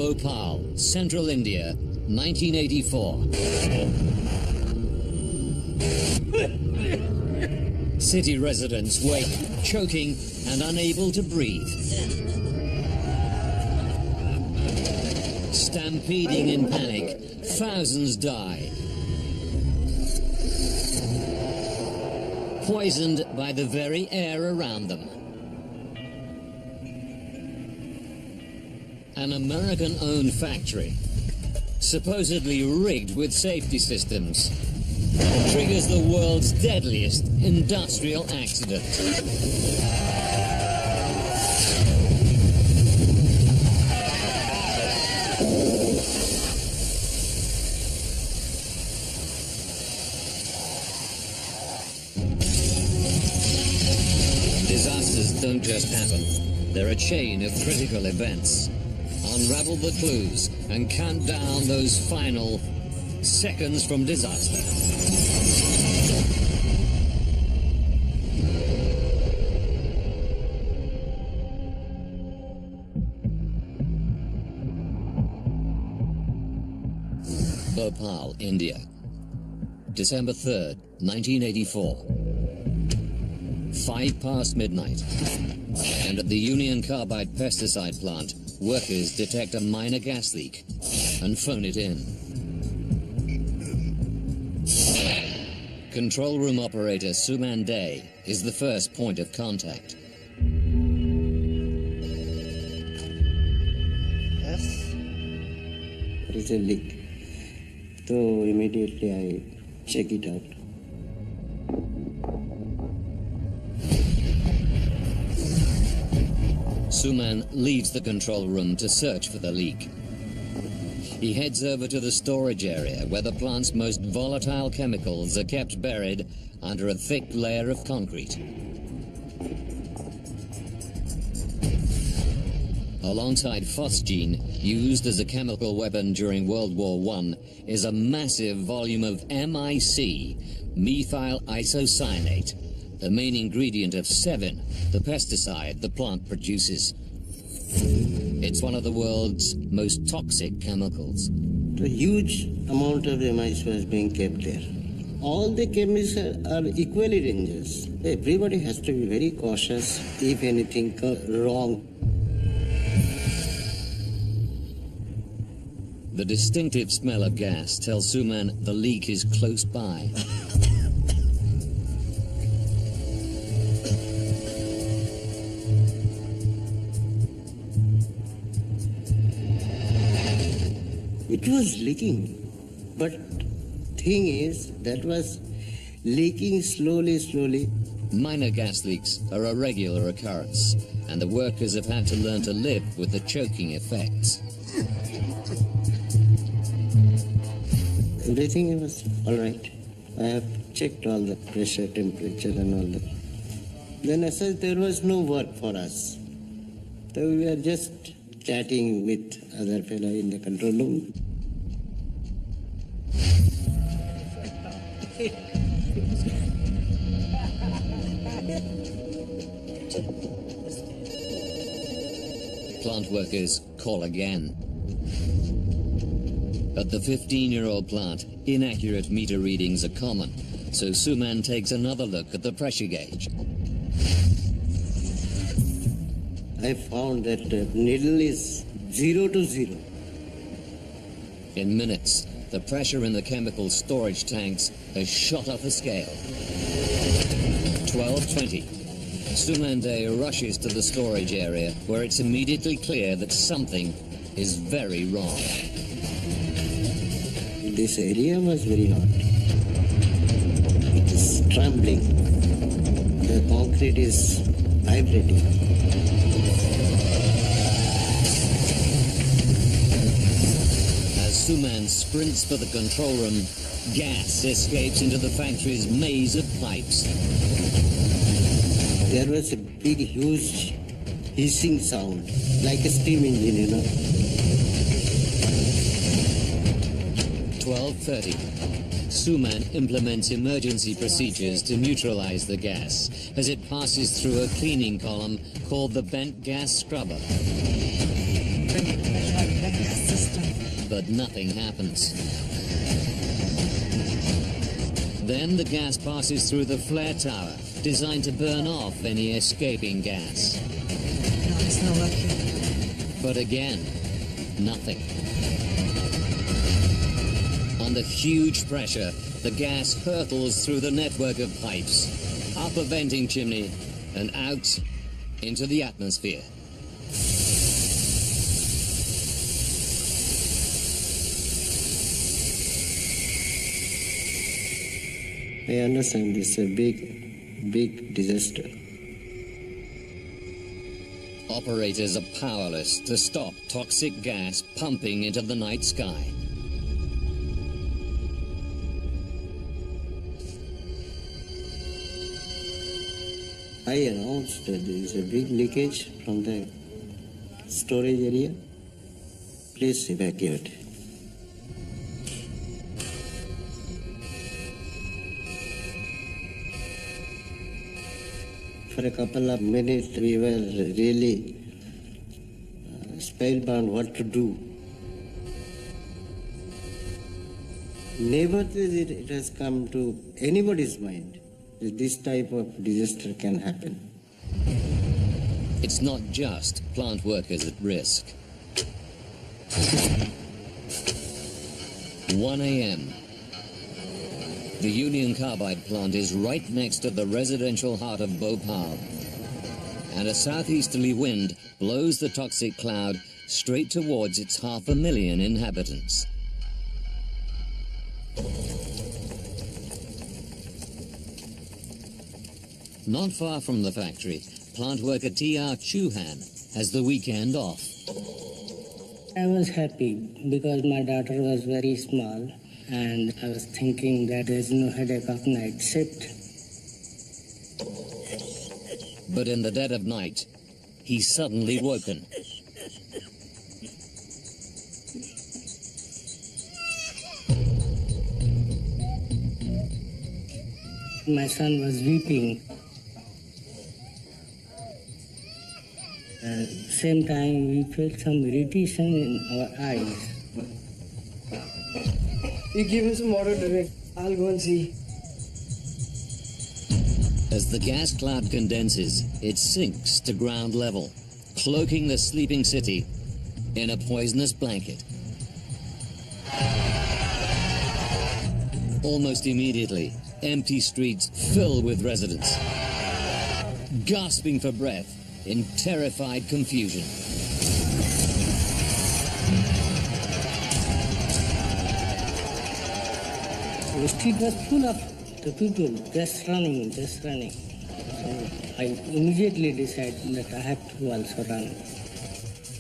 Bhopal, central India, 1984. City residents wake, choking and unable to breathe. Stampeding in panic, thousands die. Poisoned by the very air around them. An American-owned factory, supposedly rigged with safety systems, triggers the world's deadliest industrial accident. Disasters don't just happen. They're a chain of critical events. Unravel the clues and count down those final seconds from disaster. Bhopal, India. December 3rd, 1984. 5 past midnight. And at the Union Carbide pesticide plant, workers detect a minor gas leak and phone it in. Control room operator Suman Day is the first point of contact. Yes, there is a leak. So immediately I check it out. Suman leaves the control room to search for the leak. He heads over to the storage area where the plant's most volatile chemicals are kept buried under a thick layer of concrete. Alongside phosgene, used as a chemical weapon during World War I, is a massive volume of MIC, methyl isocyanate, the main ingredient of Sevin, the pesticide the plant produces. It's one of the world's most toxic chemicals. A huge amount of MIC was being kept there. All the chemicals are equally dangerous. Everybody has to be very cautious if anything goes wrong. The distinctive smell of gas tells Suman the leak is close by. It was leaking, but thing is, that was leaking slowly. Minor gas leaks are a regular occurrence, and the workers have had to learn to live with the choking effects. Everything was all right. I have checked all the pressure, temperature and all that. Then as such, there was no work for us. So we were just chatting with other fellow in the control room. Plant workers call again. At the 15-year-old plant, inaccurate meter readings are common, so Suman takes another look at the pressure gauge. I found that the needle is 0 to 0. In minutes, the pressure in the chemical storage tanks has shot off a scale. 12:20. Suman Day rushes to the storage area, where it's immediately clear that something is very wrong. This area was very hot. It is trembling. The concrete is vibrating. As Suman sprints for the control room, gas escapes into the factory's maze of pipes. There was a big, huge hissing sound, like a steam engine, you know. 12:30. Suman implements emergency procedures to neutralize the gas as it passes through a cleaning column called the bent gas scrubber. but nothing happens. Then the gas passes through the flare tower, designed to burn off any escaping gas. No, it's not working. But again, nothing. Under huge pressure, the gas hurtles through the network of pipes, up a venting chimney, and out into the atmosphere. I understand this is a big disaster. Operators are powerless to stop toxic gas pumping into the night sky. I announced that there is a big leakage from the storage area. Please evacuate. For a couple of minutes, we were really spellbound what to do. Never it has come to anybody's mind that this type of disaster can happen. It's not just plant workers at risk. 1 a.m. The Union Carbide plant is right next to the residential heart of Bhopal, and a southeasterly wind blows the toxic cloud straight towards its 500,000 inhabitants. Not far from the factory, plant worker T.R. Chauhan has the weekend off. I was happy because my daughter was very small and I was thinking that there's no headache of night shift. But in the dead of night, he's suddenly woken. My son was weeping. Same time we felt some irritation in our eyes. You give me some water, Derek. I'll go and see. As the gas cloud condenses, it sinks to ground level, cloaking the sleeping city in a poisonous blanket. Almost immediately, empty streets fill with residents, gasping for breath in terrified confusion. The street was full of the people just running. So I immediately decided that I have to also run.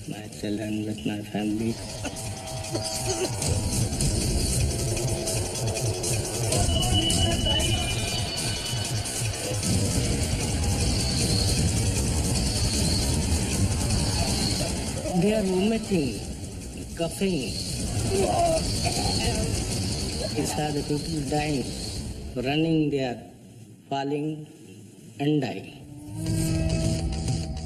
My children with my family. They are vomiting, coughing. These are the people dying, running, they are falling and dying.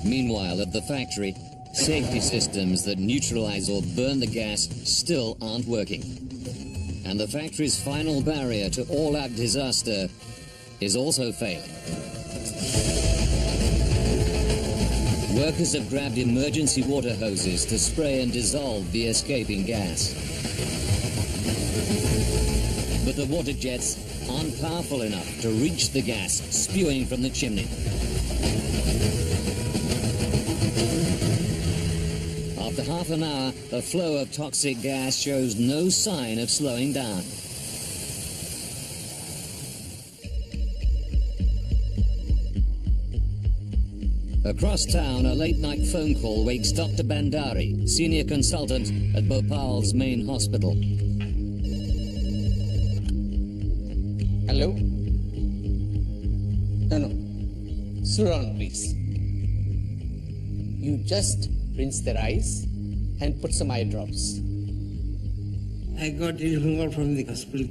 Meanwhile, at the factory, safety systems that neutralize or burn the gas still aren't working. And the factory's final barrier to all-out disaster is also failing. Workers have grabbed emergency water hoses to spray and dissolve the escaping gas. But the water jets aren't powerful enough to reach the gas spewing from the chimney. After half an hour, the flow of toxic gas shows no sign of slowing down. Across town, a late-night phone call wakes Dr. Bandari, senior consultant at Bhopal's main hospital. Hello? No. Sit down, please. You just rinse their eyes and put some eye drops. I got information from the hospital.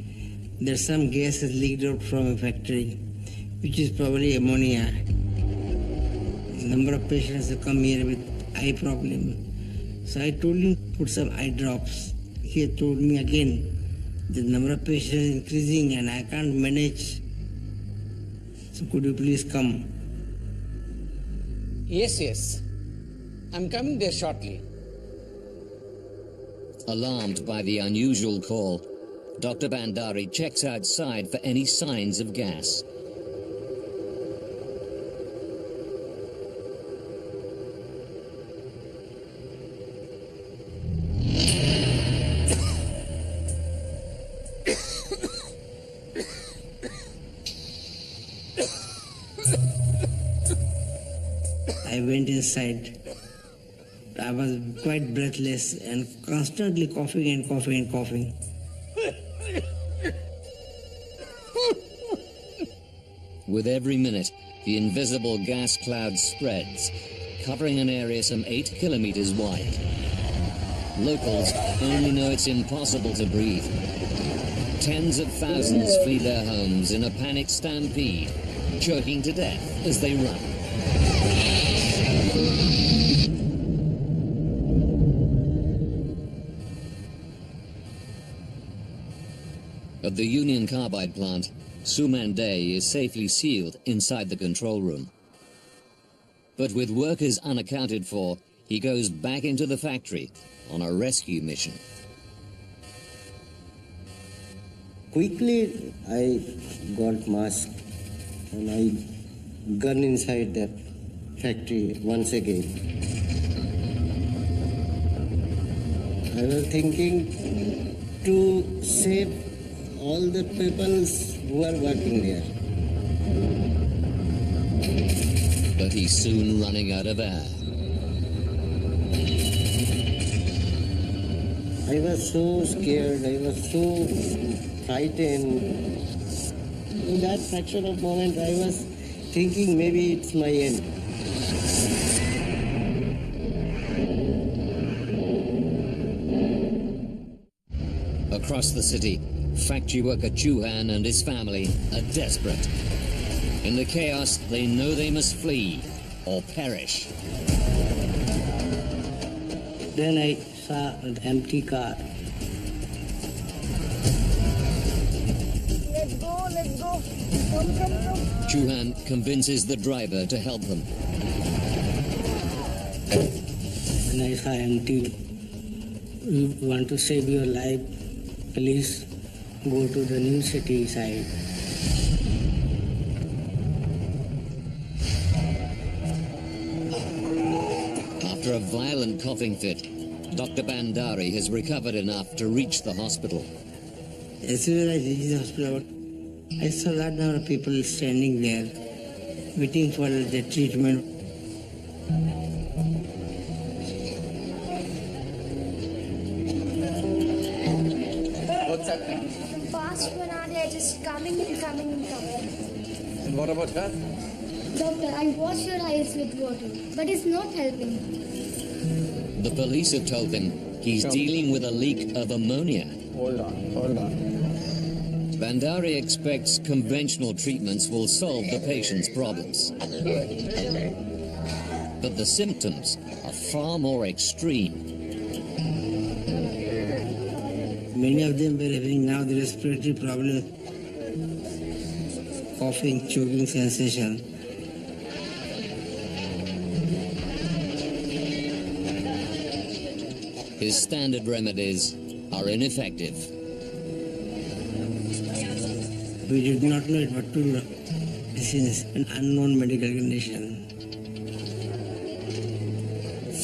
There's some gas has leaked out from a factory, which is probably ammonia. A number of patients have come here with eye problem. So I told him put some eye drops. he had told me again, the number of patients is increasing and I can't manage. So could you please come? Yes, yes. I'm coming there shortly. Alarmed by the unusual call, Dr. Bandari checks outside for any signs of gas. I went inside. I was quite breathless and constantly coughing and coughing and coughing. With every minute, the invisible gas cloud spreads, covering an area some 8 kilometers wide. Locals only know it's impossible to breathe. Tens of thousands flee their homes in a panic stampede, choking to death as they run. At the Union Carbide plant, Suman Day is safely sealed inside the control room. But with workers unaccounted for, he goes back into the factory on a rescue mission. Quickly, I got mask and I gun inside the factory once again. I was thinking to save all the people who are working there. But he's soon running out of air. I was so scared, I was so frightened. In that fraction of moment, I was thinking maybe it's my end. Across the city, factory worker Chauhan and his family are desperate. In the chaos, they know they must flee or perish. Then I saw an empty car. Let's go, let's go. Come. Chauhan convinces the driver to help them. When I saw empty, we want to save your life, please go to the new city side. After a violent coughing fit, Dr. Bandari has recovered enough to reach the hospital. As soon as I reached the hospital, I saw a lot number of people standing there, waiting for the treatment. What's happening? The past 1 hour they are just coming and coming and coming. And what about her? Doctor, I washed your eyes with water, but it's not helping. The police have told them he's dealing with a leak of ammonia. Hold on. Bandari expects conventional treatments will solve the patient's problems. But the symptoms are far more extreme. Many of them were having now the respiratory problem, coughing, choking sensation. His standard remedies are ineffective. We did not know what to do. This is an unknown medical condition.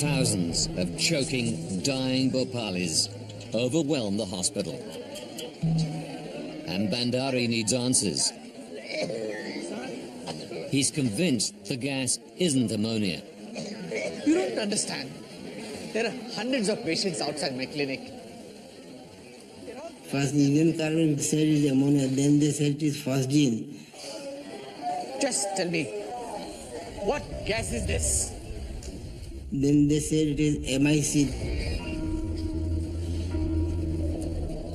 Thousands of choking, dying Bhopalis overwhelm the hospital. And Bandari needs answers. He's convinced the gas isn't ammonia. You don't understand. There are hundreds of patients outside my clinic. First, the Union Carbide said it is ammonia, then they said it is phosgene. Just tell me, what gas is this? Then they said it is MIC.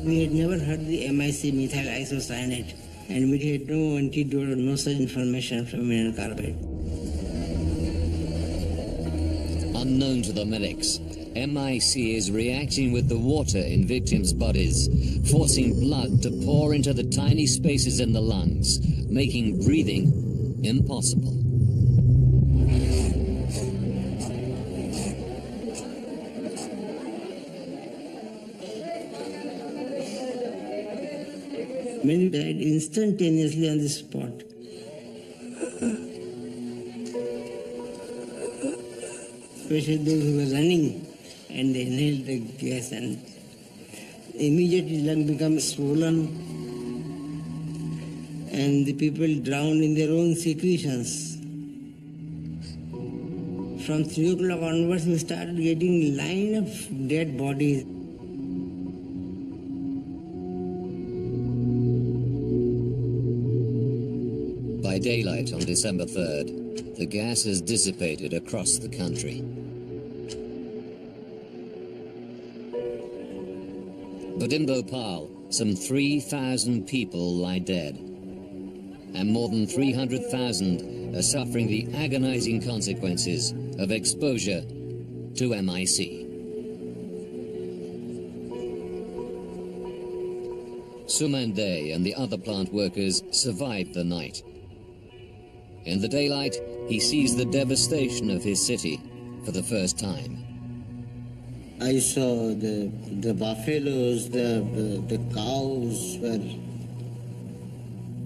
We had never heard the MIC, methyl isocyanate, and we had no antidote or no such information from Union Carbide. Unknown to the medics, MIC is reacting with the water in victims' bodies, forcing blood to pour into the tiny spaces in the lungs, making breathing impossible. Many died instantaneously on the spot. Especially those who were running and they inhaled the gas and immediately lung become swollen and the people drowned in their own secretions. From 3 o'clock onwards we started getting line of dead bodies. By daylight on December 3rd, the gas has dissipated across the country. But in Bhopal, some 3,000 people lie dead, and more than 300,000 are suffering the agonizing consequences of exposure to MIC. Sumande and the other plant workers survived the night. In the daylight, he sees the devastation of his city for the first time. I saw the buffaloes, the cows were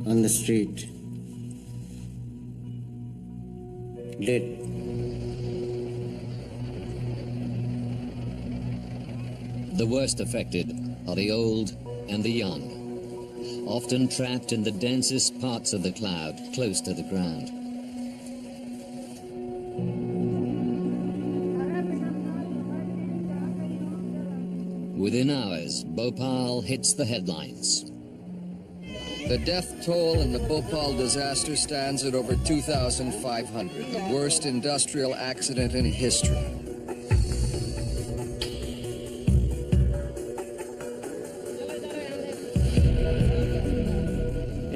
on the street, dead. The worst affected are the old and the young, often trapped in the densest parts of the cloud close to the ground. Within hours, Bhopal hits the headlines. The death toll in the Bhopal disaster stands at over 2,500, the worst industrial accident in history.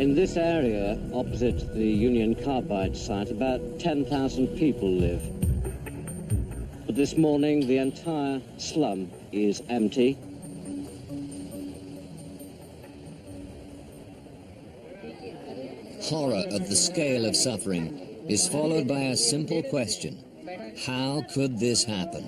In this area, opposite the Union Carbide site, about 10,000 people live. But this morning, the entire slum is empty. Horror at the scale of suffering is followed by a simple question: how could this happen?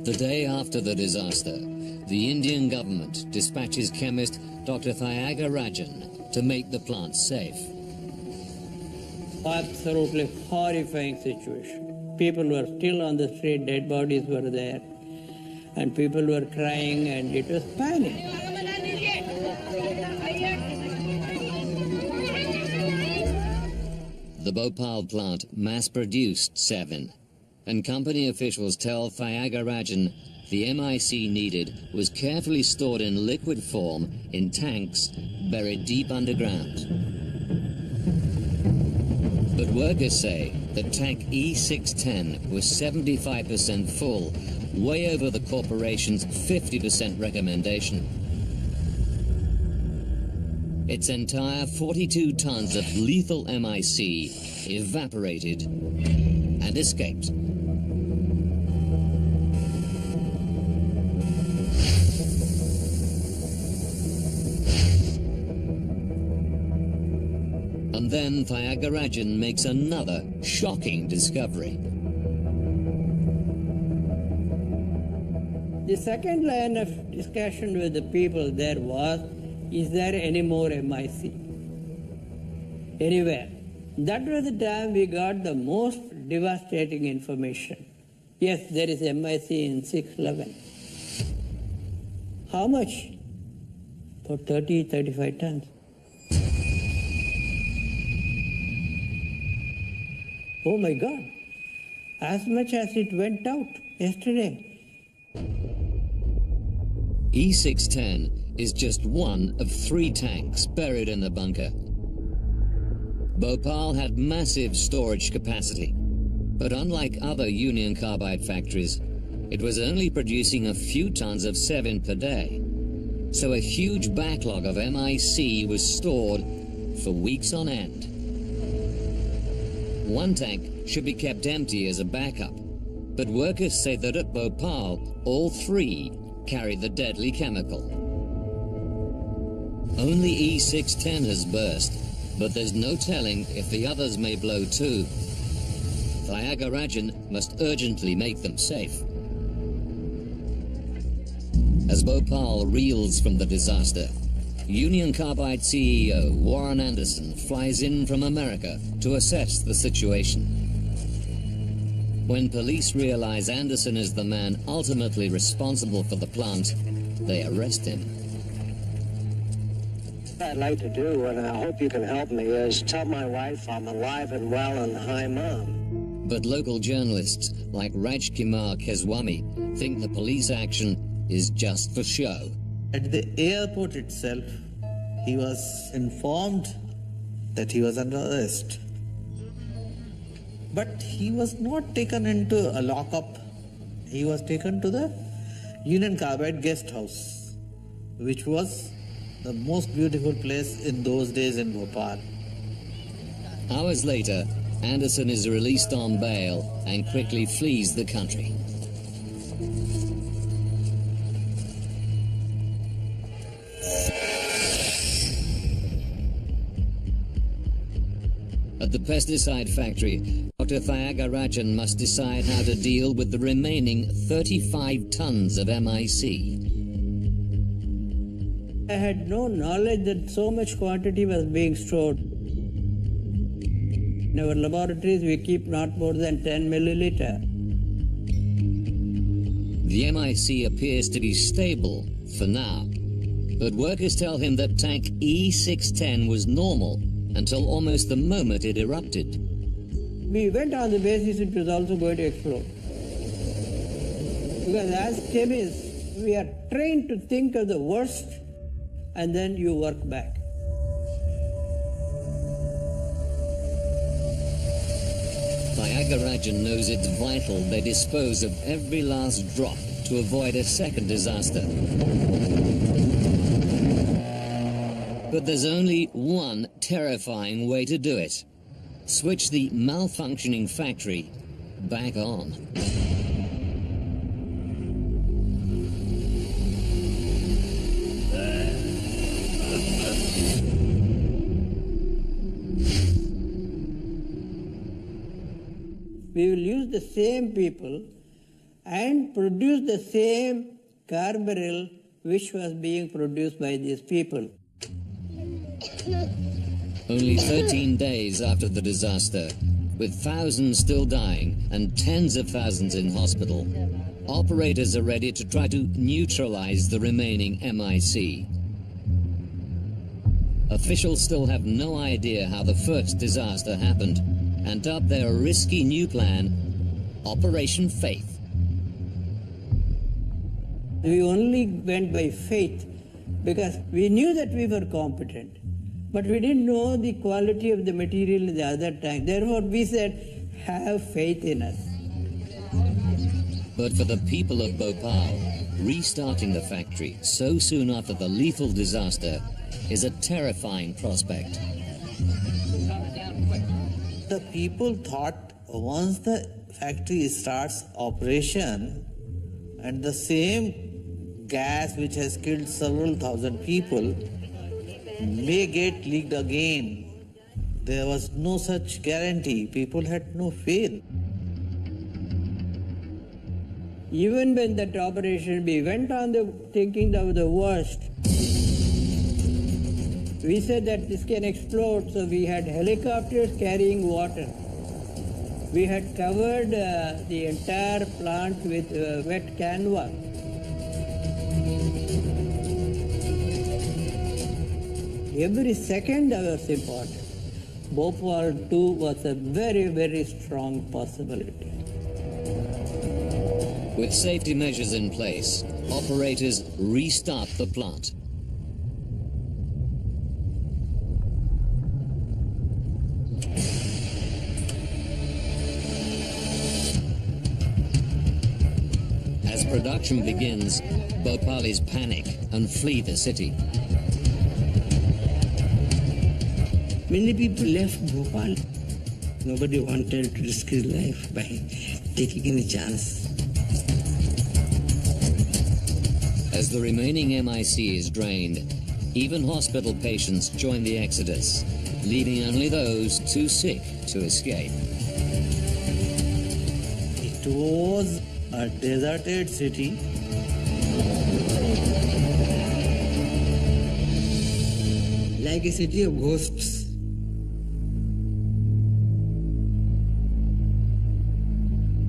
The day after the disaster, the Indian government dispatches chemist Dr. Thiagarajan to make the plant safe. Absolutely horrifying situation. People were still on the street, dead bodies were there, and people were crying, and it was panic. The Bhopal plant mass-produced Sevin, and company officials tell Thiagarajan the MIC needed was carefully stored in liquid form in tanks buried deep underground. But workers say that tank E610 was 75% full, way over the corporation's 50% recommendation. Its entire 42 tons of lethal MIC evaporated and escaped. And then Thiagarajan makes another shocking discovery. The second line of discussion with the people there was, is there any more MIC? Anywhere. That was the time we got the most devastating information. Yes, there is MIC in 611. How much? For 30, 35 tons. Oh my God, as much as it went out yesterday. E610 is just one of 3 tanks buried in the bunker. Bhopal had massive storage capacity, but unlike other Union Carbide factories, it was only producing a few tons of Sevin per day. So a huge backlog of MIC was stored for weeks on end. One tank should be kept empty as a backup, but workers say that at Bhopal, all three carry the deadly chemical. Only E610 has burst, but there's no telling if the others may blow too. Thiagarajan must urgently make them safe. As Bhopal reels from the disaster, Union Carbide CEO Warren Anderson flies in from America to assess the situation. When police realize Anderson is the man ultimately responsible for the plant, they arrest him. What I'd like to do, and I hope you can help me, is tell my wife I'm alive and well and hi, Mom. But local journalists like Rajkumar Keswami think the police action is just for show. At the airport itself, he was informed that he was under arrest. But he was not taken into a lockup. He was taken to the Union Carbide guest house, which was the most beautiful place in those days in Bhopal. Hours later, Anderson is released on bail and quickly flees the country. At the pesticide factory, Dr. Thiagarajan must decide how to deal with the remaining 35 tons of MIC. I had no knowledge that so much quantity was being stored. In our laboratories, we keep not more than 10 milliliter. The MIC appears to be stable for now, but workers tell him that tank E610 was normal until almost the moment it erupted. We went on the basis it was also going to explode. Because as chemists, we are trained to think of the worst and then you work back. Thiagarajan knows it's vital they dispose of every last drop to avoid a second disaster. But there's only one terrifying way to do it. Switch the malfunctioning factory back on. We will use the same people and produce the same car barrel which was being produced by these people. Only 13 days after the disaster, with thousands still dying and tens of thousands in hospital, operators are ready to try to neutralize the remaining MIC. Officials still have no idea how the first disaster happened and dub their risky new plan Operation Faith. We only went by faith because we knew that we were competent, but we didn't know the quality of the material in the other tank. Therefore, we said, have faith in us. But for the people of Bhopal, restarting the factory so soon after the lethal disaster is a terrifying prospect. The people thought once the factory starts operation and the same gas which has killed several thousand people may get leaked again. There was no such guarantee. People had no faith. Even when that operation, we went on the thinking of the worst. We said that this can explode, so we had helicopters carrying water. We had covered the entire plant with wet canvas. Every second was important. Bhopal 2 was a very, very strong possibility. With safety measures in place, operators restart the plant. As production begins, Bhopalis panic and flee the city. Many people left Bhopal. Nobody wanted to risk his life by taking any chance. As the remaining MIC is drained, even hospital patients join the exodus, leaving only those too sick to escape. It was a deserted city. Like a city of ghosts.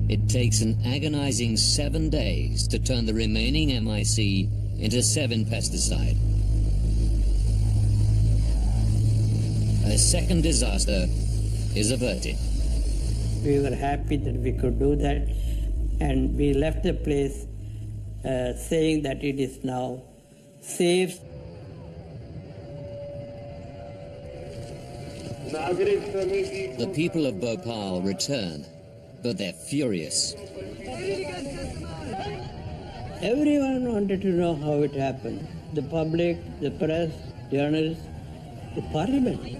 It takes an agonizing 7 days to turn the remaining MIC into 7-pesticide. A second disaster is averted. We were happy that we could do that, and we left the place saying that it is now safe. The people of Bhopal return, but they're furious. Everyone wanted to know how it happened. The public, the press, journalists, the parliament.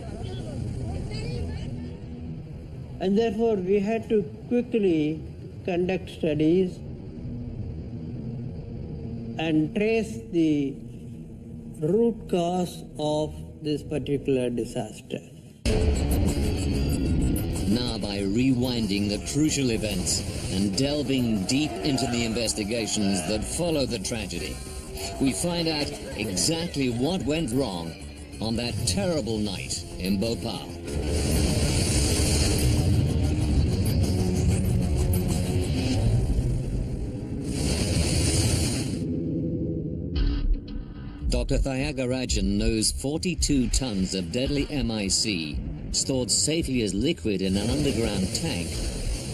And therefore we had to quickly conduct studies and trace the root cause of this particular disaster. Now, by rewinding the crucial events and delving deep into the investigations that follow the tragedy, we find out exactly what went wrong on that terrible night in Bhopal. Dr. Thyagarajan knows 42 tons of deadly MIC stored safely as liquid in an underground tank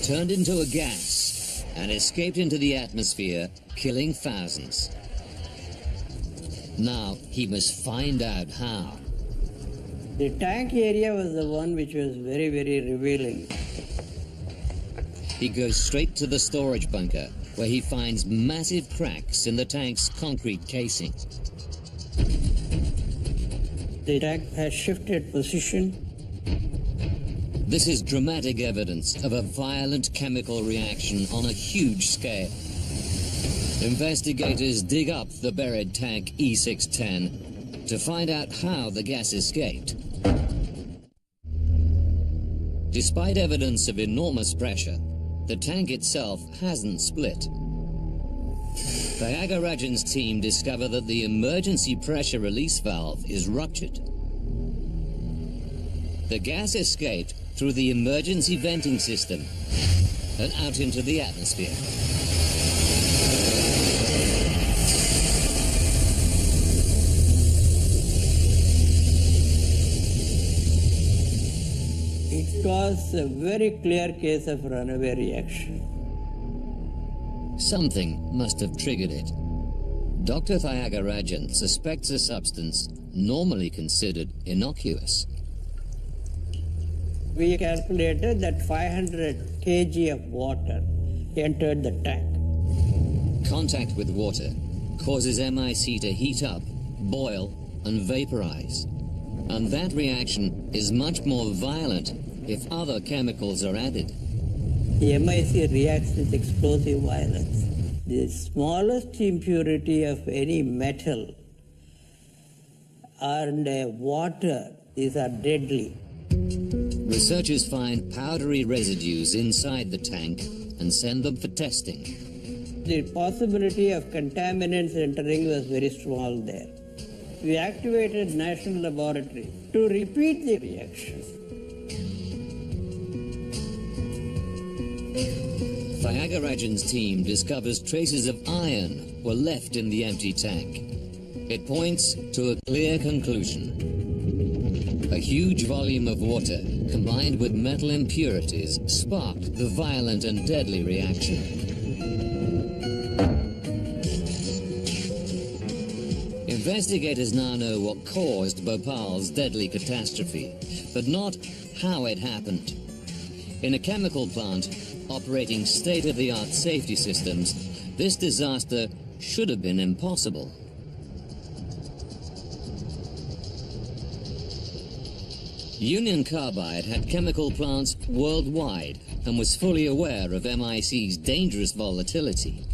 turned into a gas and escaped into the atmosphere, killing thousands. Now he must find out how. The tank area was the one which was very, very revealing. He goes straight to the storage bunker, where he finds massive cracks in the tank's concrete casing. The tank has shifted position. This is dramatic evidence of a violent chemical reaction on a huge scale. Investigators dig up the buried tank E610 to find out how the gas escaped. Despite evidence of enormous pressure, the tank itself hasn't split. Thyagarajan's team discover that the emergency pressure release valve is ruptured. The gas escaped through the emergency venting system and out into the atmosphere. It was a very clear case of runaway reaction. Something must have triggered it. Dr. Thyagarajan suspects a substance normally considered innocuous. We calculated that 500 kg of water entered the tank. Contact with water causes MIC to heat up, boil, and vaporize. And that reaction is much more violent if other chemicals are added. The MIC reacts with explosive violence. The smallest impurity of any metal and water, these are deadly. Researchers find powdery residues inside the tank and send them for testing. The possibility of contaminants entering was very small there. We activated national laboratory to repeat the reaction. Thyagarajan's team discovers traces of iron were left in the empty tank. It points to a clear conclusion. A huge volume of water combined with metal impurities sparked the violent and deadly reaction. Investigators now know what caused Bhopal's deadly catastrophe, but not how it happened. In a chemical plant operating state-of-the-art safety systems, this disaster should have been impossible. Union Carbide had chemical plants worldwide and was fully aware of MIC's dangerous volatility.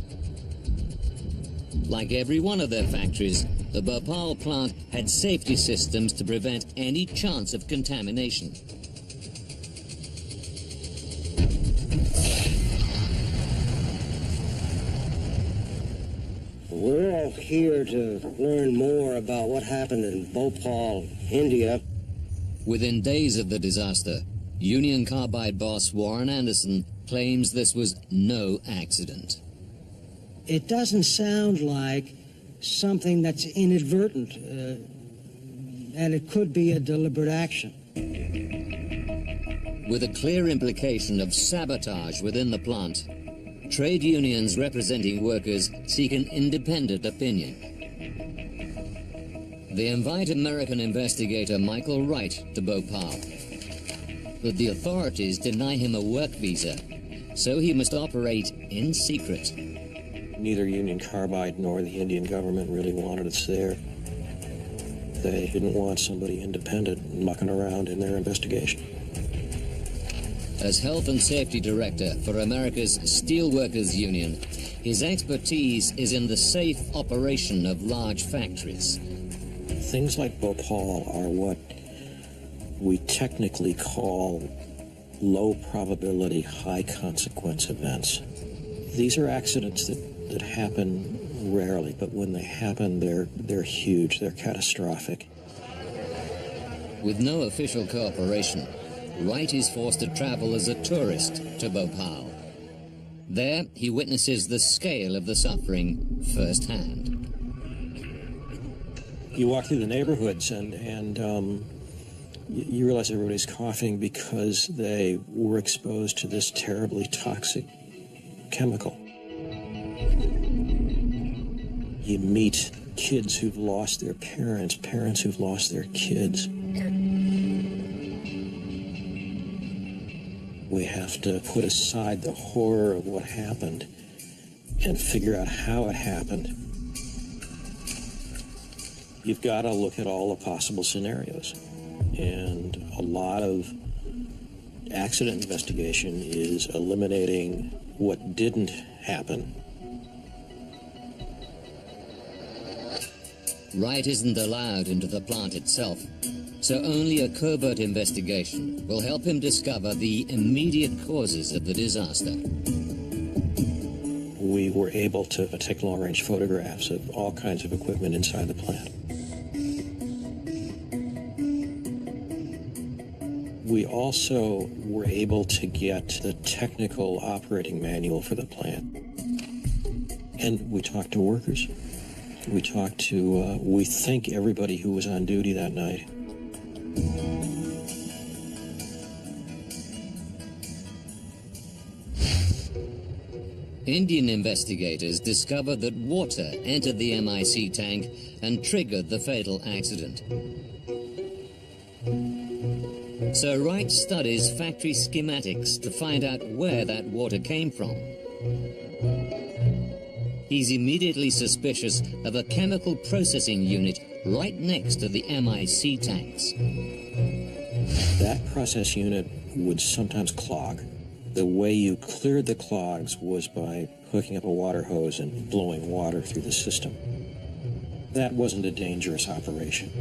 Like every one of their factories, the Bhopal plant had safety systems to prevent any chance of contamination. We're all here to learn more about what happened in Bhopal, India. Within days of the disaster, Union Carbide boss Warren Anderson claims this was no accident. It doesn't sound like something that's inadvertent, and it could be a deliberate action. With a clear implication of sabotage within the plant, trade unions representing workers seek an independent opinion. They invite American investigator Michael Wright to Bhopal, but the authorities deny him a work visa, so he must operate in secret. Neither Union Carbide nor the Indian government really wanted us there. They didn't want somebody independent mucking around in their investigation. As Health and Safety Director for America's Steelworkers Union, his expertise is in the safe operation of large factories. Things like Bhopal are what we technically call low probability, high consequence events. These are accidents that happen rarely, but when they happen, they're huge, they're catastrophic. With no official cooperation, Wright is forced to travel as a tourist to Bhopal. There, he witnesses the scale of the suffering firsthand. You walk through the neighborhoods and you realize everybody's coughing because they were exposed to this terribly toxic chemical. You meet kids who've lost their parents, parents who've lost their kids. We have to put aside the horror of what happened and figure out how it happened. You've got to look at all the possible scenarios. And a lot of accident investigation is eliminating what didn't happen. Wright isn't allowed into the plant itself, so only a covert investigation will help him discover the immediate causes of the disaster. We were able to take long-range photographs of all kinds of equipment inside the plant. We also were able to get the technical operating manual for the plant. And we talked to workers. We talked to, we think, everybody who was on duty that night. Indian investigators discovered that water entered the MIC tank and triggered the fatal accident. So Wright studies factory schematics to find out where that water came from. He's immediately suspicious of a chemical processing unit right next to the MIC tanks. That process unit would sometimes clog. The way you cleared the clogs was by hooking up a water hose and blowing water through the system. That wasn't a dangerous operation.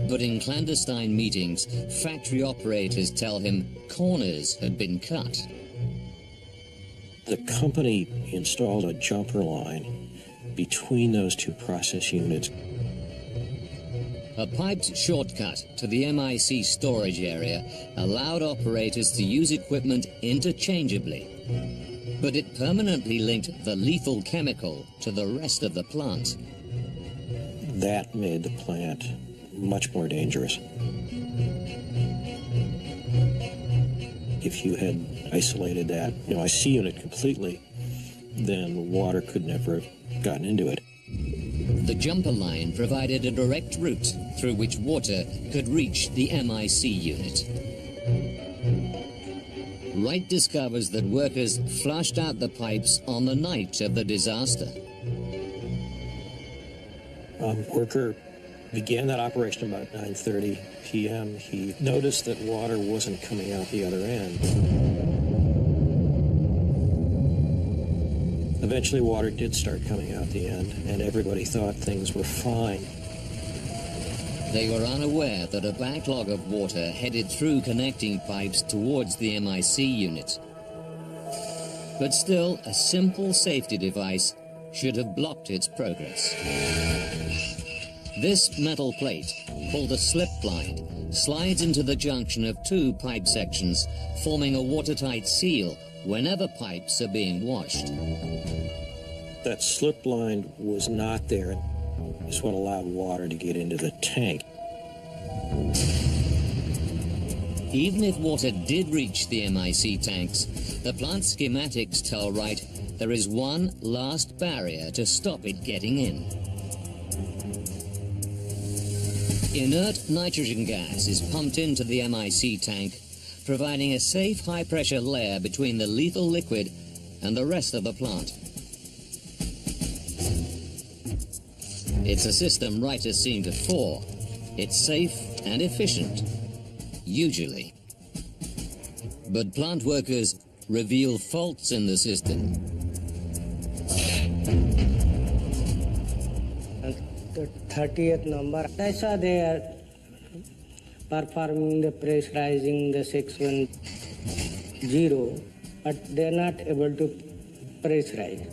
But in clandestine meetings, factory operators tell him corners had been cut. The company installed a jumper line between those two process units. A piped shortcut to the MIC storage area allowed operators to use equipment interchangeably, but it permanently linked the lethal chemical to the rest of the plant. That made the plant much more dangerous. If you had isolated that MIC unit completely, then water could never have gotten into it. The jumper line provided a direct route through which water could reach the MIC unit. Wright discovers that workers flushed out the pipes on the night of the disaster. Worker began that operation about 9:30 p.m. He noticed that water wasn't coming out the other end. Eventually, water did start coming out the end, and everybody thought things were fine. They were unaware that a backlog of water headed through connecting pipes towards the MIC unit. But still, a simple safety device should have blocked its progress. This metal plate, called a slip blind, slides into the junction of two pipe sections, forming a watertight seal whenever pipes are being washed. That slip blind was not there. It's what allowed water to get into the tank. Even if water did reach the MIC tanks, the plant schematics tell Wright there is one last barrier to stop it getting in. Inert nitrogen gas is pumped into the MIC tank, providing a safe high-pressure layer between the lethal liquid and the rest of the plant. It's a system Wright has seen before. It's safe and efficient, usually. But plant workers reveal faults in the system. And the 30th number, I saw they are performing the pressurizing the 610, but they're not able to pressurize.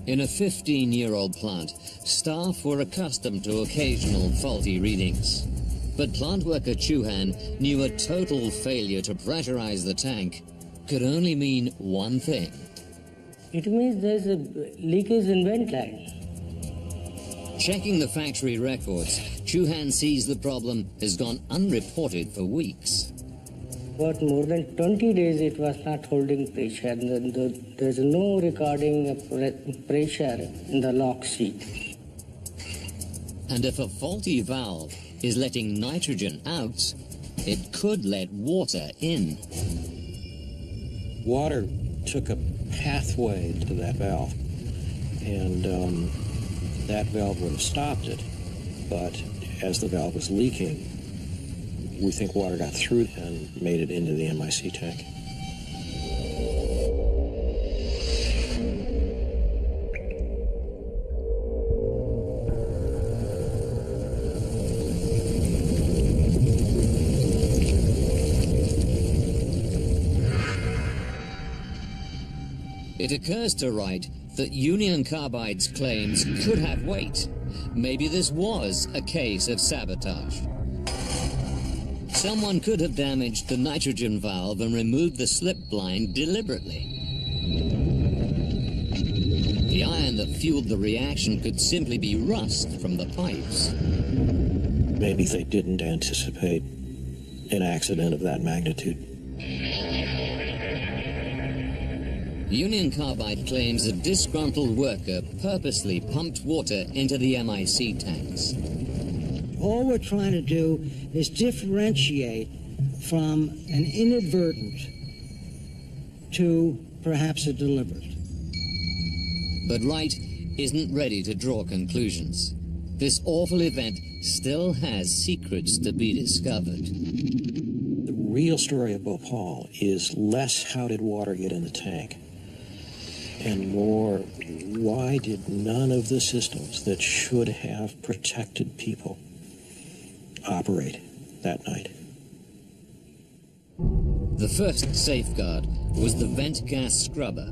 In a 15-year-old plant, staff were accustomed to occasional faulty readings. But plant worker Chauhan knew a total failure to pressurize the tank could only mean one thing. It means there's a leakage in vent line. Checking the factory records, Chauhan sees the problem has gone unreported for weeks. But more than 20 days it was not holding pressure. There's no recording of pressure in the lock sheet. And if a faulty valve is letting nitrogen out, it could let water in. Water took a pathway to that valve, and that valve would have stopped it. But as the valve was leaking, we think water got through and made it into the MIC tank. It occurs to Wright that Union Carbide's claims could have weight. Maybe this was a case of sabotage. Someone could have damaged the nitrogen valve and removed the slip blind deliberately. The iron that fueled the reaction could simply be rust from the pipes. Maybe they didn't anticipate an accident of that magnitude. Union Carbide claims a disgruntled worker purposely pumped water into the MIC tanks. All we're trying to do is differentiate from an inadvertent to perhaps a deliberate. But Wright isn't ready to draw conclusions. This awful event still has secrets to be discovered. The real story of Bhopal is less how did water get in the tank, and more why did none of the systems that should have protected people operate that night. The first safeguard was the vent gas scrubber.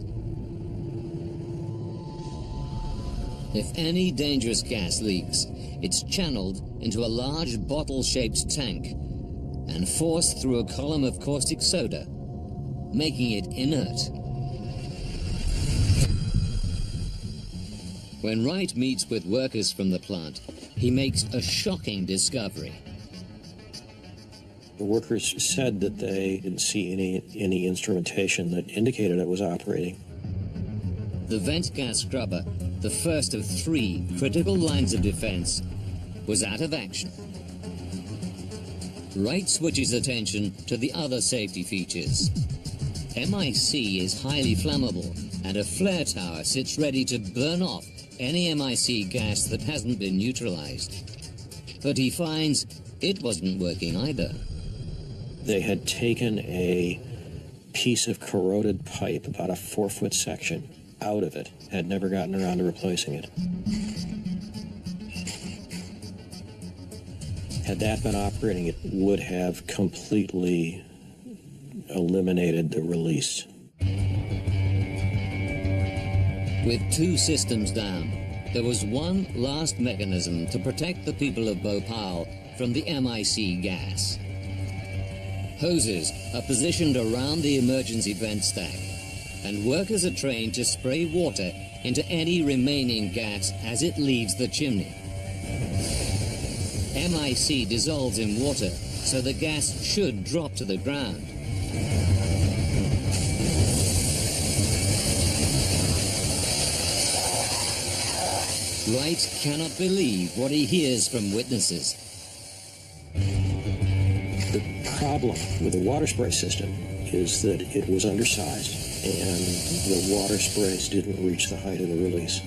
If any dangerous gas leaks, it's channeled into a large bottle-shaped tank and forced through a column of caustic soda, making it inert. When Wright meets with workers from the plant, he makes a shocking discovery. The workers said that they didn't see any instrumentation that indicated it was operating. The vent gas scrubber, the first of 3 critical lines of defense, was out of action. Wright switches attention to the other safety features. MIC is highly flammable, and a flare tower sits ready to burn off any MIC gas that hasn't been neutralized. but he finds it wasn't working either. They had taken a piece of corroded pipe, about a 4-foot section, out of it, had never gotten around to replacing it. Had that been operating, it would have completely eliminated the release. With 2 systems down, there was one last mechanism to protect the people of Bhopal from the MIC gas. Hoses are positioned around the emergency vent stack, and workers are trained to spray water into any remaining gas as it leaves the chimney. MIC dissolves in water, so the gas should drop to the ground. Wright cannot believe what he hears from witnesses. The problem with the water spray system is that it was undersized and the water sprays didn't reach the height of the release.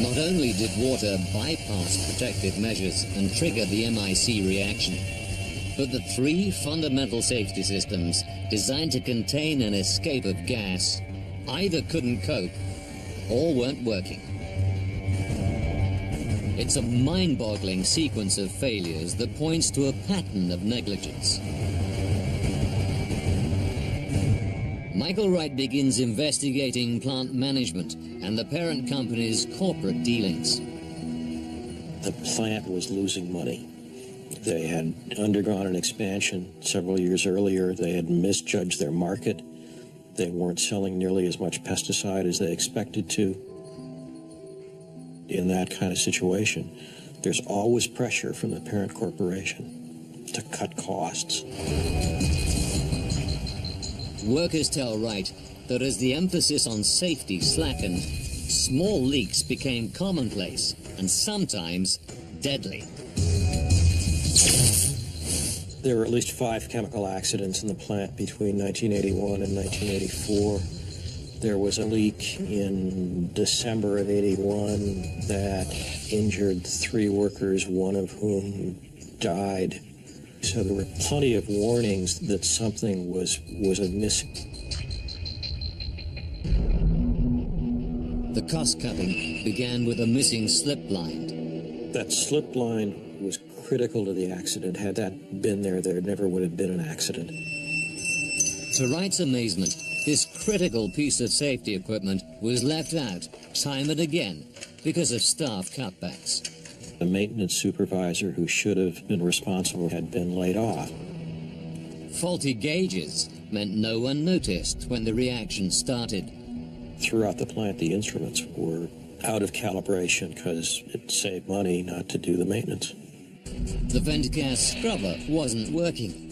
Not only did water bypass protective measures and trigger the MIC reaction, but the 3 fundamental safety systems designed to contain an escape of gas either couldn't cope or weren't working. It's a mind-boggling sequence of failures that points to a pattern of negligence. Michael Wright begins investigating plant management and the parent company's corporate dealings. The plant was losing money. They had undergone an expansion several years earlier. They had misjudged their market. They weren't selling nearly as much pesticide as they expected to. In that kind of situation, there's always pressure from the parent corporation to cut costs. Workers tell Wright that as the emphasis on safety slackened, small leaks became commonplace and sometimes deadly. There were at least 5 chemical accidents in the plant between 1981 and 1984. There was a leak in December of 81 that injured 3 workers, one of whom died. So there were plenty of warnings that something was amiss. The cost cutting began with a missing slip line. That slip line was critical to the accident. Had that been there, there never would have been an accident. To Wright's amazement, this critical piece of safety equipment was left out time and again because of staff cutbacks. The maintenance supervisor who should have been responsible had been laid off. Faulty gauges meant no one noticed when the reaction started. Throughout the plant, the instruments were out of calibration because it saved money not to do the maintenance. The vent gas scrubber wasn't working.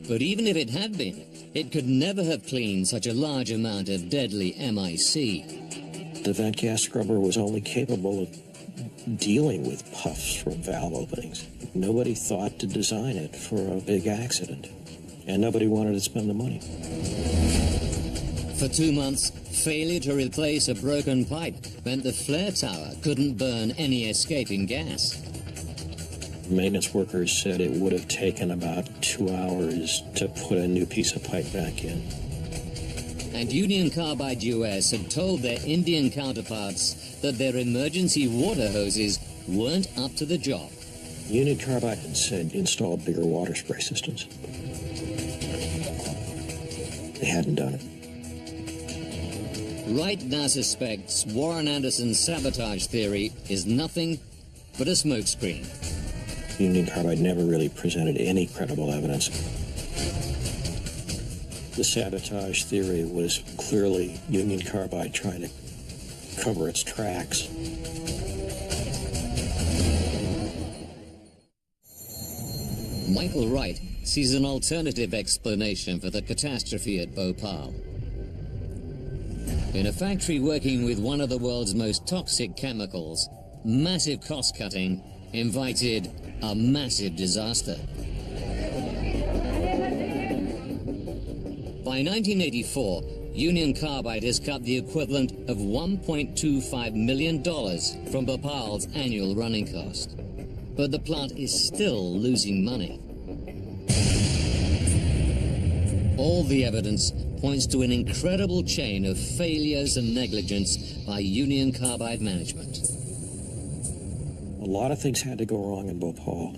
But even if it had been, it could never have cleaned such a large amount of deadly MIC. The vent gas scrubber was only capable of dealing with puffs from valve openings. Nobody thought to design it for a big accident, and nobody wanted to spend the money. For 2 months, failure to replace a broken pipe meant the flare tower couldn't burn any escaping gas. Maintenance workers said it would have taken about 2 hours to put a new piece of pipe back in. And Union Carbide US had told their Indian counterparts that their emergency water hoses weren't up to the job. Union Carbide had said install bigger water spray systems. They hadn't done it. Wright now suspects Warren Anderson's sabotage theory is nothing but a smokescreen. Union Carbide never really presented any credible evidence. The sabotage theory was clearly Union Carbide trying to cover its tracks. Michael Wright sees an alternative explanation for the catastrophe at Bhopal. In a factory working with one of the world's most toxic chemicals, massive cost-cutting invited a massive disaster. By 1984, Union Carbide has cut the equivalent of $1.25 million from Bhopal's annual running cost. but the plant is still losing money. All the evidence points to an incredible chain of failures and negligence by Union Carbide management. A lot of things had to go wrong in Bhopal,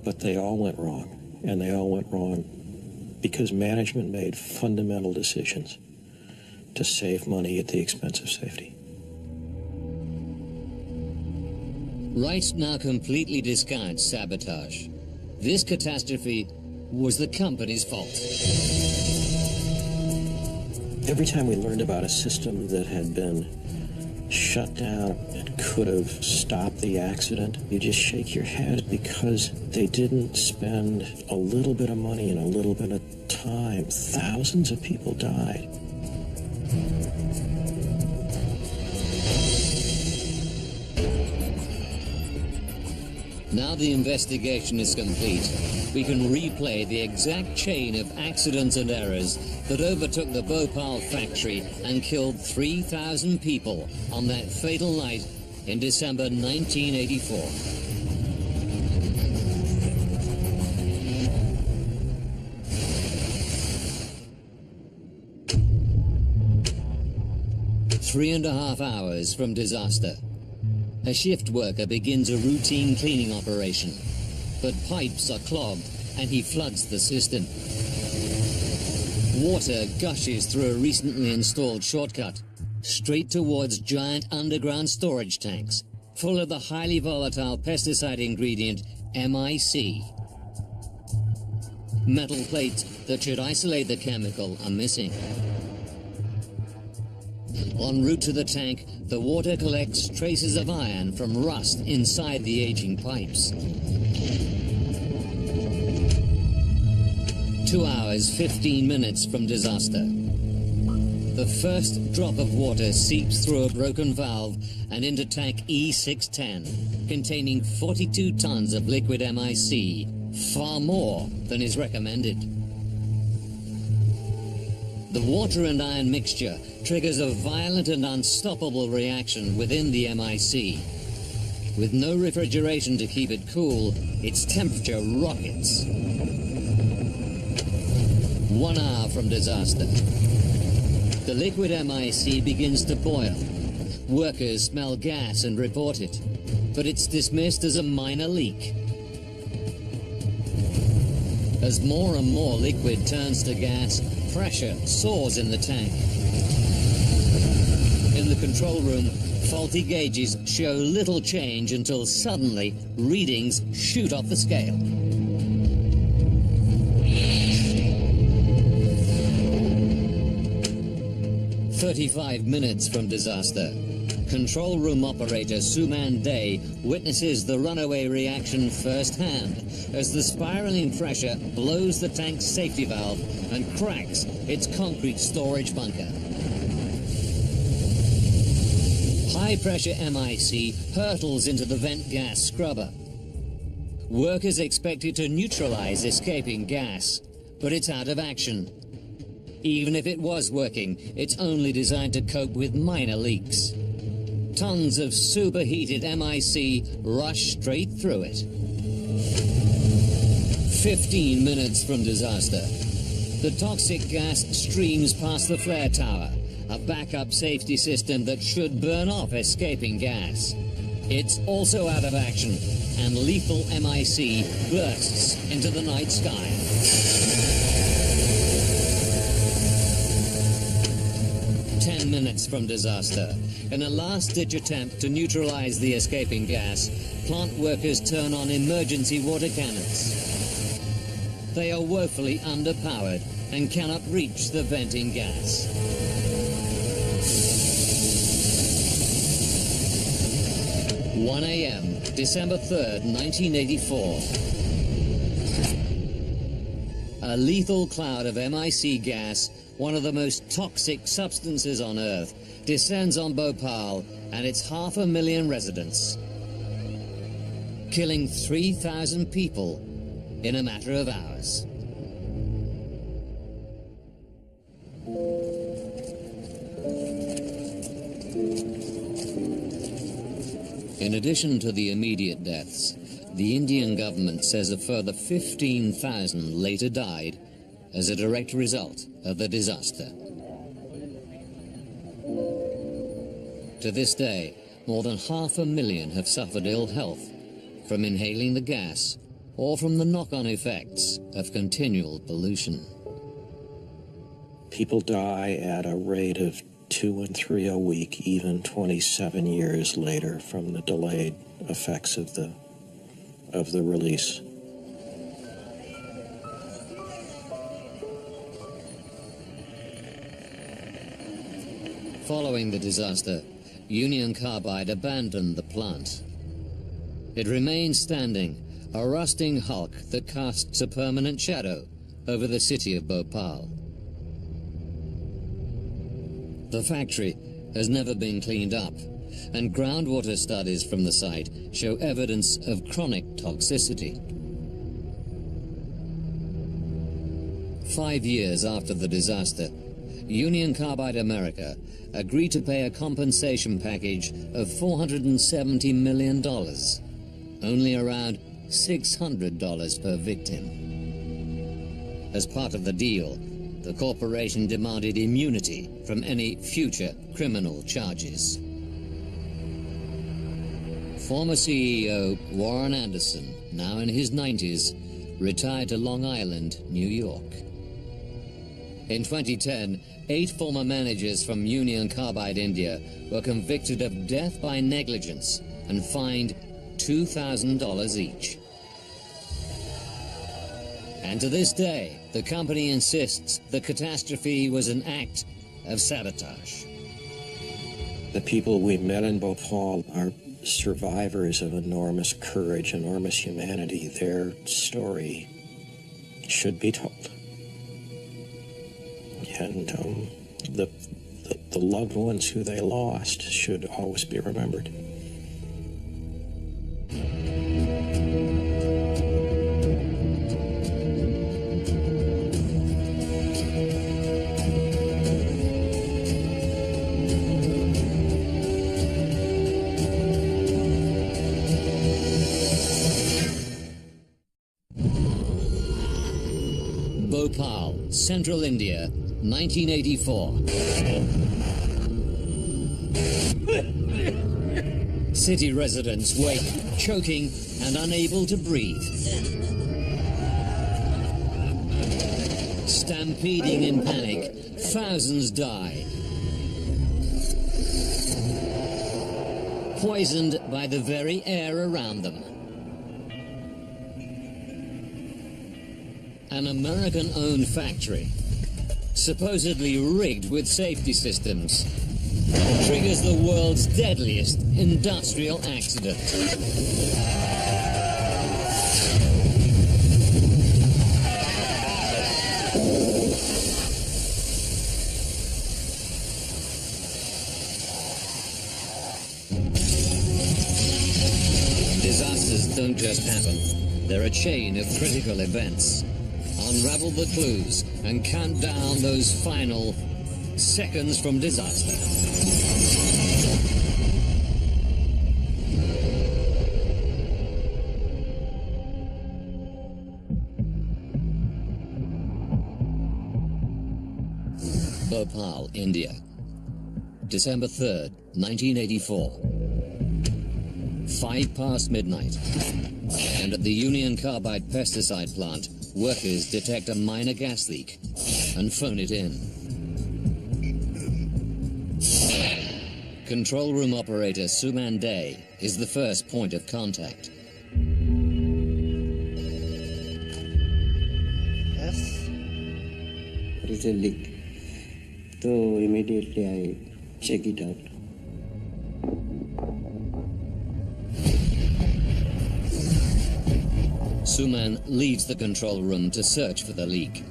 but they all went wrong. And they all went wrong because management made fundamental decisions to save money at the expense of safety. Wright now completely discounts sabotage. This catastrophe was the company's fault. Every time we learned about a system that had been shut down and could have stopped the accident, you just shake your head because they didn't spend a little bit of money and a little bit of time. Thousands of people died. Now the investigation is complete, we can replay the exact chain of accidents and errors that overtook the Bhopal factory and killed 3,000 people on that fatal night in December 1984. Three and a half hours from disaster. A shift worker begins a routine cleaning operation, but pipes are clogged and he floods the system. Water gushes through a recently installed shortcut, straight towards giant underground storage tanks, full of the highly volatile pesticide ingredient MIC. Metal plates that should isolate the chemical are missing. En route to the tank, the water collects traces of iron from rust inside the aging pipes. 2 hours, 15 minutes from disaster. The first drop of water seeps through a broken valve and into tank E610, containing 42 tons of liquid MIC, far more than is recommended. The water and iron mixture triggers a violent and unstoppable reaction within the MIC. With no refrigeration to keep it cool, its temperature rockets. 1 hour from disaster. The liquid MIC begins to boil. Workers smell gas and report it, but it's dismissed as a minor leak. As more and more liquid turns to gas, pressure soars in the tank. In the control room, faulty gauges show little change until suddenly readings shoot off the scale. "35 minutes from disaster. Control room operator Suman Day witnesses the runaway reaction firsthand as the spiraling pressure blows the tank's safety valve and cracks its concrete storage bunker. High-pressure MIC hurtles into the vent gas scrubber. Workers expected to neutralize escaping gas, but it's out of action. Even if it was working, it's only designed to cope with minor leaks. Tons of superheated MIC rush straight through it. 15 minutes from disaster. The toxic gas streams past the flare tower, a backup safety system that should burn off escaping gas. It's also out of action, and lethal MIC bursts into the night sky. 10 minutes from disaster. In a last-ditch attempt to neutralize the escaping gas, plant workers turn on emergency water cannons. They are woefully underpowered and cannot reach the venting gas. "1 a.m., December 3rd, 1984. A lethal cloud of MIC gas, one of the most toxic substances on Earth, descends on Bhopal and its 500,000 residents, killing 3,000 people in a matter of hours. In addition to the immediate deaths, The Indian government says a further 15,000 later died as a direct result of the disaster. To this day, more than 500,000 have suffered ill health from inhaling the gas or from the knock-on effects of continual pollution. People die at a rate of 2 and 3 a week, even 27 years later, from the delayed effects of the release. Following the disaster, Union Carbide abandoned the plant. It remains standing, a rusting hulk that casts a permanent shadow over the city of Bhopal. The factory has never been cleaned up, and groundwater studies from the site show evidence of chronic toxicity. 5 years after the disaster, Union Carbide America agreed to pay a compensation package of $470 million, only around $600 per victim. As part of the deal, the corporation demanded immunity from any future criminal charges. Former CEO Warren Anderson, now in his 90s, retired to Long Island, New York. In 2010, 8 former managers from Union Carbide India were convicted of death by negligence and fined $2,000 each. And to this day, the company insists the catastrophe was an act of sabotage. The people we met in Bhopal are survivors of enormous courage, enormous humanity. Their story should be told. And the loved ones who they lost should always be remembered. Bhopal, Central India, 1984. City residents wake, choking and unable to breathe. Stampeding in panic, thousands die. Poisoned by the very air around them. An American-owned factory, supposedly rigged with safety systems, triggers the world's deadliest industrial accident. Disasters don't just happen. They're a chain of critical events. Unravel the clues and count down those final seconds from disaster. Bhopal, India, December 3rd, 1984. 5 past midnight, and at the Union Carbide pesticide plant, workers detect a minor gas leak and phone it in. Control room operator Suman Day is the first point of contact. Yes? There is a leak. So immediately I check it out. Suman leaves the control room to search for the leak.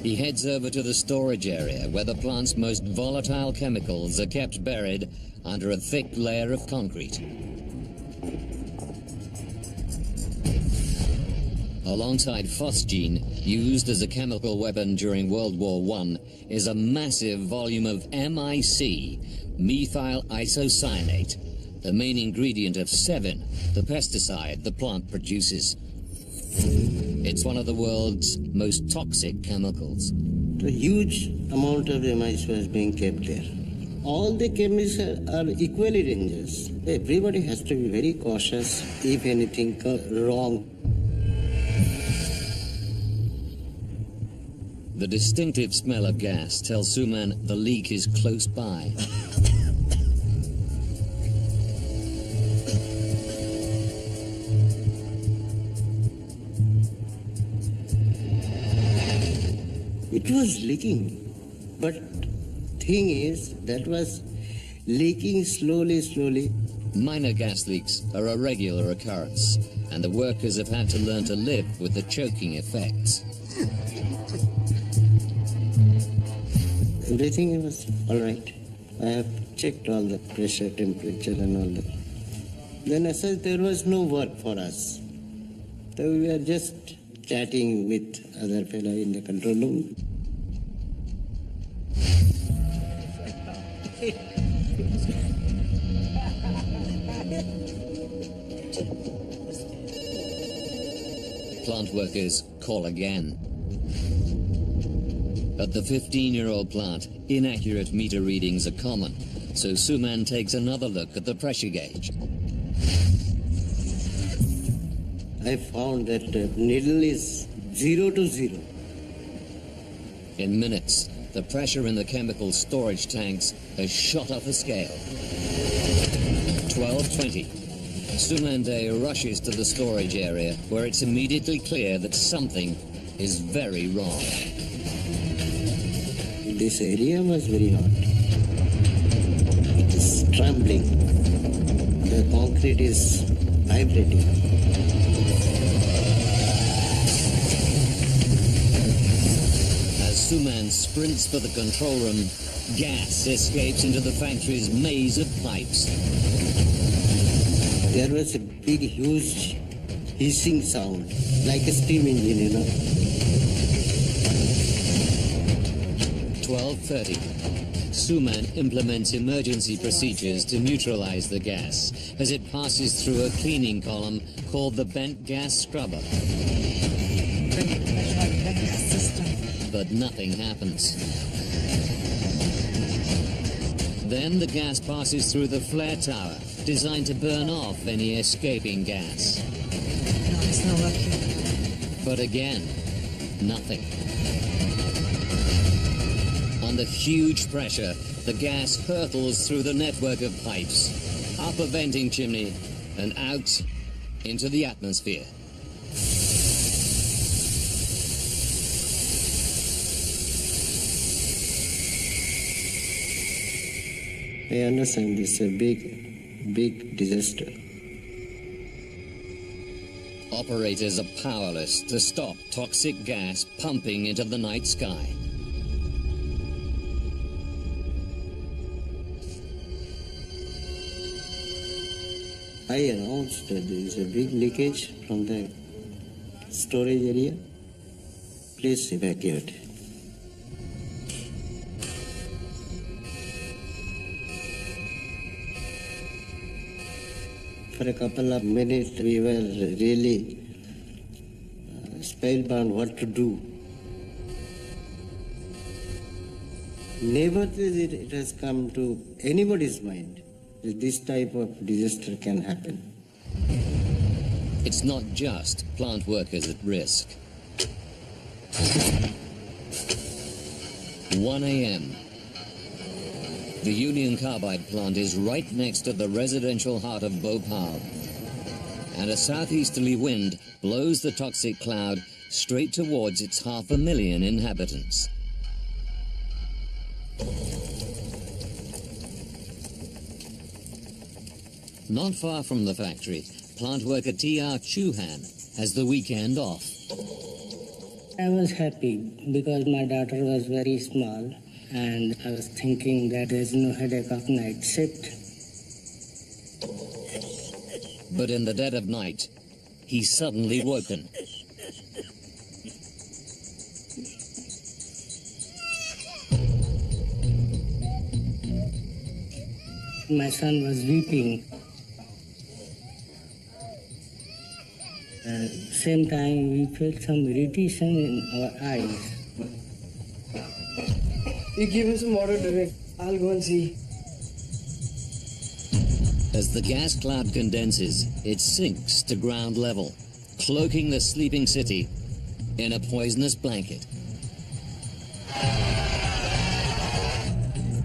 He heads over to the storage area where the plant's most volatile chemicals are kept buried under a thick layer of concrete. Alongside phosgene, used as a chemical weapon during World War I, is a massive volume of MIC, methyl isocyanate, the main ingredient of 7, the pesticide the plant produces. It's one of the world's most toxic chemicals. A huge amount of MIC was being kept there. All the chemicals are equally dangerous. Everybody has to be very cautious if anything goes wrong. The distinctive smell of gas tells Suman the leak is close by. It was leaking, but thing is, that was leaking slowly. Minor gas leaks are a regular occurrence, and the workers have had to learn to live with the choking effects. Everything was all right. I have checked all the pressure, temperature and all that. Then I said there was no work for us. So we were just chatting with other fellow in the control room. Plant workers call again. At the 15-year-old plant, inaccurate meter readings are common, so Suman takes another look at the pressure gauge. I found that the needle is 0 to 0. In minutes, the pressure in the chemical storage tanks has shot off a scale. 12:20. Sumande rushes to the storage area, where it's immediately clear that something is very wrong. This area was very hot. It is trembling. The concrete is vibrating. As Suman sprints for the control room, gas escapes into the factory's maze of pipes. There was a big, huge hissing sound, like a steam engine, you know. 12:30. Suman implements emergency procedures to neutralize the gas as it passes through a cleaning column called the bent gas scrubber. But nothing happens. Then the gas passes through the flare tower, designed to burn off any escaping gas. No, it's not working. But again, nothing. Under huge pressure, the gas hurtles through the network of pipes, up a venting chimney, and out into the atmosphere. I understand this is a big disaster. Operators are powerless to stop toxic gas pumping into the night sky. I announced that there is a big leakage from the storage area. Please evacuate. For a couple of minutes, we were really spellbound what to do. Never it has come to anybody's mind that this type of disaster can happen. It's not just plant workers at risk. 1 a.m. The Union Carbide plant is right next to the residential heart of Bhopal, and a southeasterly wind blows the toxic cloud straight towards its 500,000 inhabitants. Not far from the factory, plant worker T.R. Chauhan has the weekend off. I was happy because my daughter was very small and I was thinking that there's no headache of night shift. But in the dead of night, he's suddenly woken. My son was weeping Same time, we felt some irritation in our eyes. You give me some water, Derek. I'll go and see. As the gas cloud condenses, it sinks to ground level, cloaking the sleeping city in a poisonous blanket.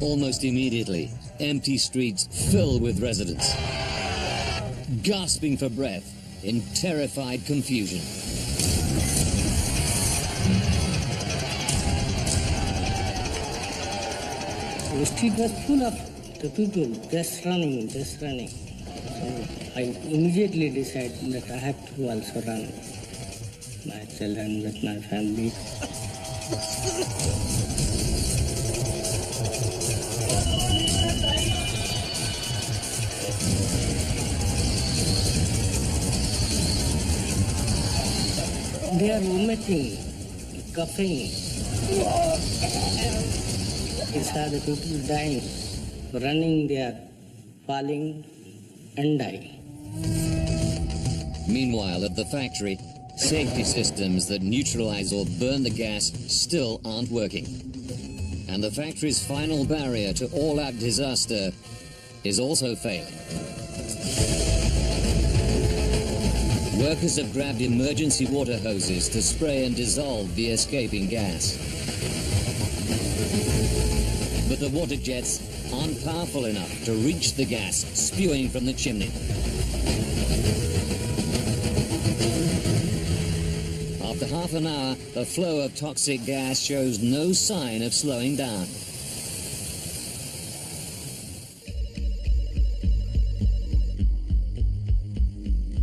Almost immediately, empty streets fill with residents, gasping for breath in terrified confusion. The street was full of the people just running. So I immediately decided that I have to also run myself and with my family. They are vomiting, coughing. These are the people dying. Running, they are falling and dying. Meanwhile, at the factory, safety systems that neutralize or burn the gas still aren't working. And the factory's final barrier to all-out disaster is also failing. Workers have grabbed emergency water hoses to spray and dissolve the escaping gas. But the water jets aren't powerful enough to reach the gas spewing from the chimney. After half an hour, the flow of toxic gas shows no sign of slowing down.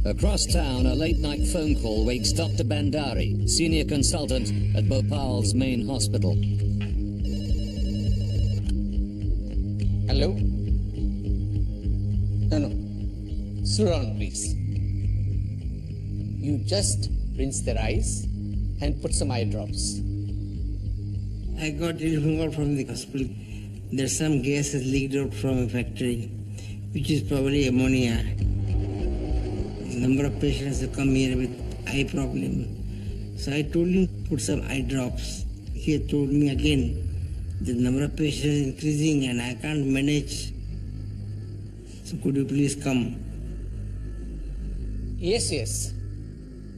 Across town, a late-night phone call wakes Dr. Bandari, senior consultant at Bhopal's main hospital. Hello? No. Sit down, please. You just rinse their eyes and put some eye drops. I got information from the hospital. There's some gas has leaked out from a factory, which is probably ammonia. Number of patients have come here with eye problem. So I told him put some eye drops. He had told me again the number of patients is increasing and I can't manage. So could you please come? Yes.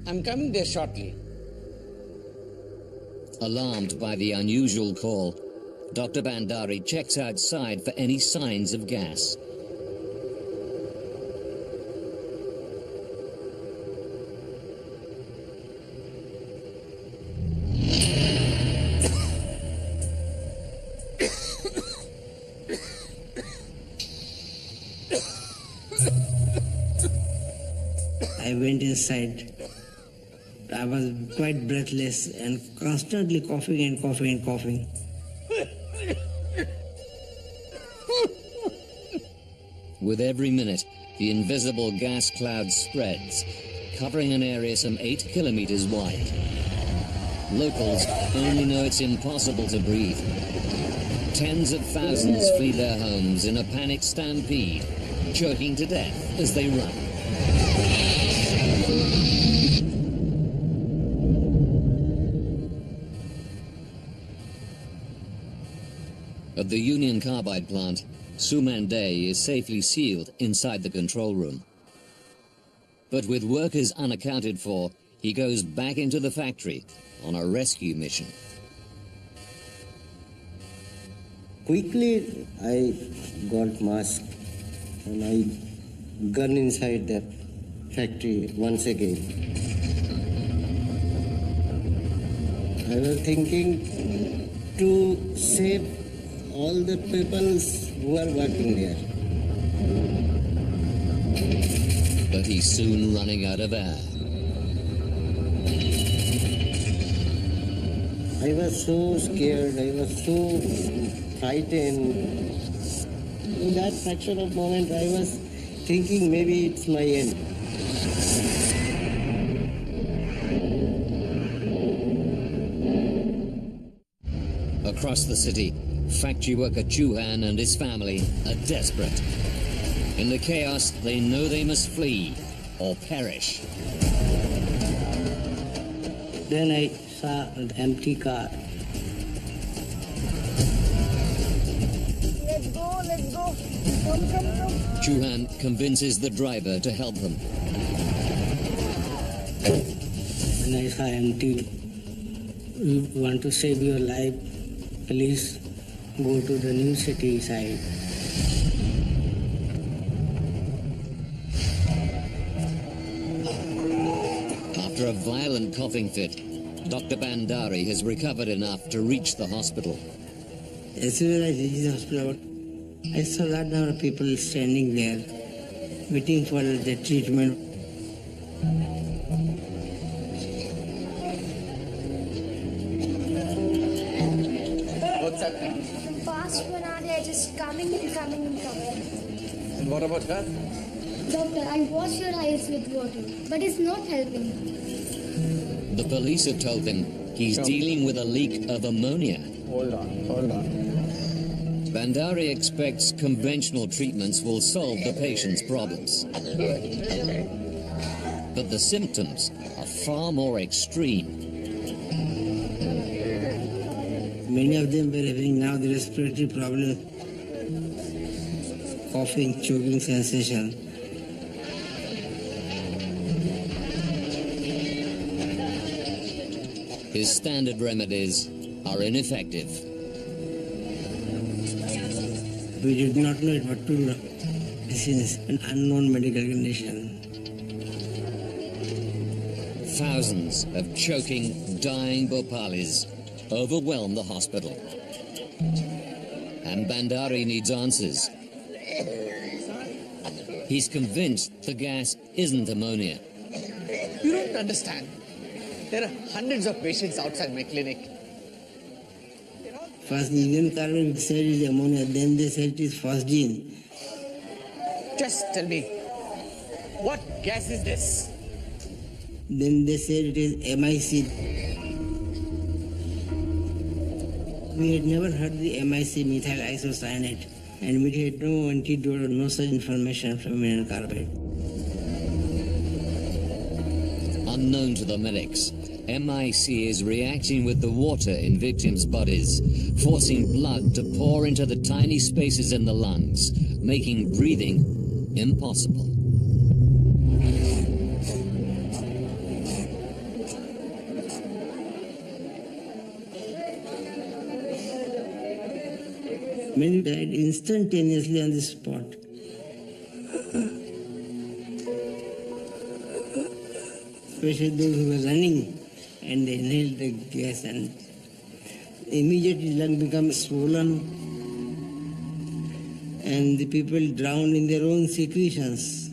I'm coming there shortly. Alarmed by the unusual call, Dr. Bandari checks outside for any signs of gas. I went inside. I was quite breathless and constantly coughing. With every minute, the invisible gas cloud spreads, covering an area some 8 kilometers wide. Locals only know it's impossible to breathe. Tens of thousands flee their homes in a panic stampede, choking to death as they run. At the Union Carbide plant, Suman Day is safely sealed inside the control room. But with workers unaccounted for, he goes back into the factory on a rescue mission. Quickly, I got mask and I gun inside the factory once again. I was thinking to save all the people who are working there. But he's soon running out of air. I was so scared, I was so frightened. In that fraction of moment, I was thinking maybe it's my end. Across the city, factory worker Chauhan and his family are desperate. In the chaos, they know they must flee or perish. Then I saw an empty car. Let's go, let's go. Come. Chauhan convinces the driver to help them. When I saw empty, we want to save your life, please go to the new city side. After a violent coughing fit, Dr. Bandari has recovered enough to reach the hospital. As soon as I reached the hospital, I saw a lot number of people standing there, waiting for the treatment. What's happening? The past 1 hour they are just coming. And what about her? Doctor, I wash your eyes with water, but it's not helping. The police have told him he's dealing with a leak of ammonia. Hold on. Bandari expects conventional treatments will solve the patient's problems. But the symptoms are far more extreme. Many of them were having now the respiratory problem, coughing, choking sensation. His standard remedies are ineffective. We did not know what to do. This is an unknown medical condition. Thousands of choking, dying Bhopalis overwhelm the hospital. And Bandari needs answers. He's convinced the gas isn't ammonia. You don't understand. There are hundreds of patients outside my clinic. First the Indian carbon said it is ammonia, then they said it is phosgene. Just tell me, what gas is this? Then they said it is MIC. We had never heard the MIC, methyl isocyanate, and we had no antidote or no such information from mineral carbide. Unknown to the medics, MIC is reacting with the water in victims' bodies, forcing blood to pour into the tiny spaces in the lungs, making breathing impossible. Many died instantaneously on the spot. Especially those who were running and they inhaled the gas, and immediately lung became swollen and the people drowned in their own secretions.